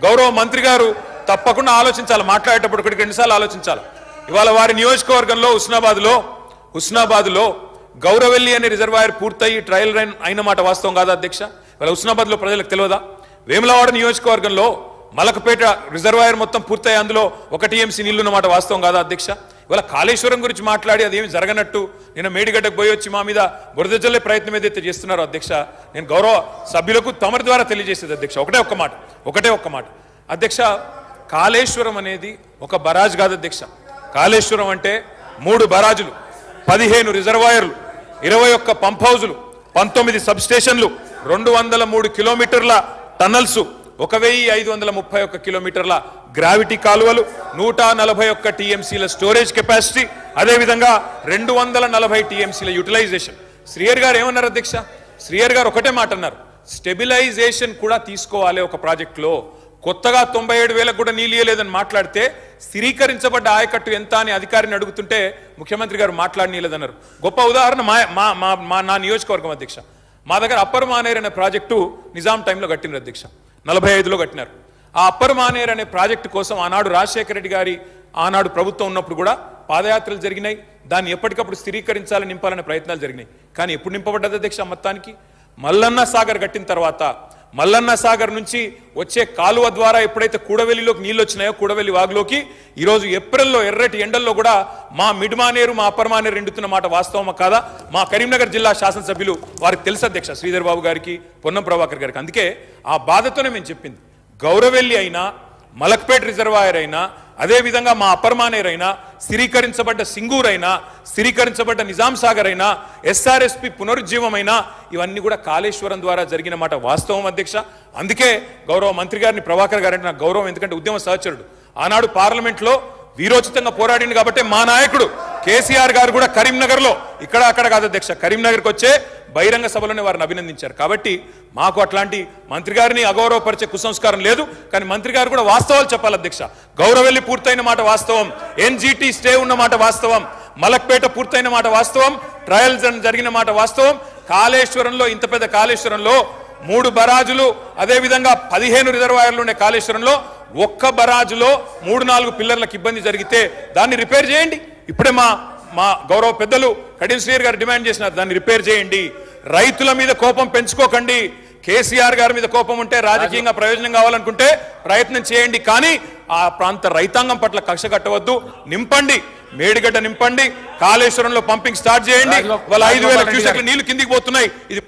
గౌరవ మంత్రి గారు తప్పకుండా ఆలోచించాలి, మాట్లాడేటప్పుడు ఒకటికి రెండుసార్లు ఆలోచించాలి. ఇవాళ వారి నియోజకవర్గంలో హుస్నాబాద్లో గౌరవెల్లి అనే రిజర్వాయర్ పూర్తయి ట్రయల్ రన్ అయిన మాట వాస్తవం కాదా అధ్యక్ష? ఇవాళ హుస్నాబాద్లో ప్రజలకు తెలియదా? వేములవాడ నియోజకవర్గంలో మలకపేట రిజర్వాయర్ మొత్తం పూర్తయి అందులో 1 టీఎంసీ నీళ్లు ఉన్నమాట వాస్తవం కాదా అధ్యక్ష? ఇవాళ కాళేశ్వరం గురించి మాట్లాడి అదేమి జరగనట్టు నిన్న మేడిగడ్డకు పోయి వచ్చి మా మీద బురద జల్లే ప్రయత్నం ఏదైతే చేస్తున్నారో అధ్యక్ష, నేను గౌరవ సభ్యులకు తమరి ద్వారా తెలియజేసేది అధ్యక్ష ఒకటే ఒక్క మాట అధ్యక్ష. కాళేశ్వరం అనేది ఒక బరాజ్ కాదు అధ్యక్ష. కాళేశ్వరం అంటే 3 బరాజులు, 15 రిజర్వాయర్లు, 21 పంప్ హౌజులు, 19 సబ్ స్టేషన్లు, 203 కిలోమీటర్ల టన్నల్స్, 1531 కిలోమీటర్ల గ్రావిటీ కాలువలు, 141 టీఎంసీల స్టోరేజ్ కెపాసిటీ, అదేవిధంగా 240 టీఎంసీల యూటిలైజేషన్. శ్రీయర్ గారు ఏమన్నారు అధ్యక్ష? శ్రీయర్ గారు ఒకటే మాట అన్నారు, స్టెబిలైజేషన్ కూడా తీసుకోవాలి ఒక ప్రాజెక్టులో. కొత్తగా 97,000 కూడా నీళ్ళు ఇయ్యలేదని మాట్లాడితే స్థిరీకరించబడ్డ ఆయకట్టు ఎంత అని అధికారిని అడుగుతుంటే ముఖ్యమంత్రి గారు మాట్లాడనీయలేదన్నారు. గొప్ప ఉదాహరణ నా నియోజకవర్గం అధ్యక్ష. మా దగ్గర అప్పర్ మానేర్ అనే ప్రాజెక్టు నిజాం టైంలో కట్టినారు అధ్యక్ష, 45లో కట్టినారు. ఆ అప్పర్ మానేర్ అనే ప్రాజెక్టు కోసం ఆనాడు రాజశేఖర రెడ్డి గారి ఆనాడు ప్రభుత్వం ఉన్నప్పుడు కూడా పాదయాత్రలు జరిగినాయి. దాన్ని ఎప్పటికప్పుడు స్థిరీకరించాలని నింపాలనే ప్రయత్నాలు జరిగినాయి. కానీ ఎప్పుడు నింపబడ్డది అధ్యక్ష? మొత్తానికి మల్లన్న సాగర్ కట్టిన తర్వాత మల్లన్న సాగర్ నుంచి వచ్చే కాలువ ద్వారా ఎప్పుడైతే కూడవెల్లిలోకి నీళ్ళు వచ్చినాయో, కూడవెల్లి వాగులోకి ఈరోజు ఏప్రిల్లో ఎర్రటి ఎండల్లో కూడా మా మిడ్ మానేరు మా అప్పర్ మానేరు ఎండుతున్న మాట వాస్తవమా కాదా? మా కరీంనగర్ జిల్లా శాసనసభ్యులు వారికి తెలుసు అధ్యక్ష, శ్రీధర్ బాబు గారికి, పొన్నం ప్రభాకర్ గారికి. అందుకే ఆ బాధతోనే మేము చెప్పింది, గౌరవెల్లి అయినా, మలక్పేట్ రిజర్వాయర్ అయినా, అదేవిధంగా మా అప్పర్ మానేర్ అయినా, స్థిరీకరించబడ్డ సింగూర్ అయినా, స్థిరీకరించబడ్డ నిజాం సాగర్ అయినా, ఎస్ఆర్ఎస్పి పునరుజ్జీవమైనా, ఇవన్నీ కూడా కాళేశ్వరం ద్వారా జరిగిన మాట వాస్తవం అధ్యక్ష. అందుకే గౌరవ మంత్రి గారిని, ప్రభాకర్ గారంటే నాకు గౌరవం, ఎందుకంటే ఉద్యమ సహచరుడు. ఆనాడు పార్లమెంట్లో వీరోచితంగా పోరాడింది కాబట్టి మా నాయకుడు కేసీఆర్ గారు కూడా కరీంనగర్లో, ఇక్కడ అక్కడ కాదు అధ్యక్ష, కరీంనగర్కి వచ్చే బహిరంగ సభలోనే వారిని అభినందించారు. కాబట్టి మాకు అట్లాంటి మంత్రి గారిని అగౌరవపరిచే కుసంస్కారం లేదు. కానీ మంత్రి గారు కూడా వాస్తవాలు చెప్పాలి అధ్యక్ష. గౌరవెల్లి పూర్తయిన మాట వాస్తవం, ఎన్జిటి స్టే ఉన్న మాట వాస్తవం, మలక్పేట పూర్తయిన మాట వాస్తవం, ట్రయల్స్ జరిగిన మాట వాస్తవం. కాళేశ్వరంలో, ఇంత పెద్ద కాళేశ్వరంలో 3 బరాజులు, అదేవిధంగా 15 రిజర్వాయర్లు ఉండే కాళేశ్వరంలో ఒక్క బరాజులో 3-4 పిల్లర్లకు ఇబ్బంది జరిగితే దాన్ని రిపేర్ చేయండి. ఇప్పుడే మా గౌరవ పెద్దలు కడియం శ్రీయర్ గారు డిమాండ్ చేసినారు, దాన్ని రిపేర్ చేయండి. రైతుల మీద కోపం పెంచుకోకండి. కేసీఆర్ గారి మీద కోపం ఉంటే, రాజకీయంగా ప్రయోజనం కావాలనుకుంటే ప్రయత్నం చేయండి. కానీ ఆ ప్రాంత రైతాంగం పట్ల కక్ష కట్టవద్దు. నింపండి, మేడిగడ్డ నింపండి, కాళేశ్వరంలో పంపింగ్ స్టార్ట్ చేయండి. వాళ్ళ 5,000 క్యూసెక్ల నీళ్లు కిందికి పోతున్నాయి. ఇది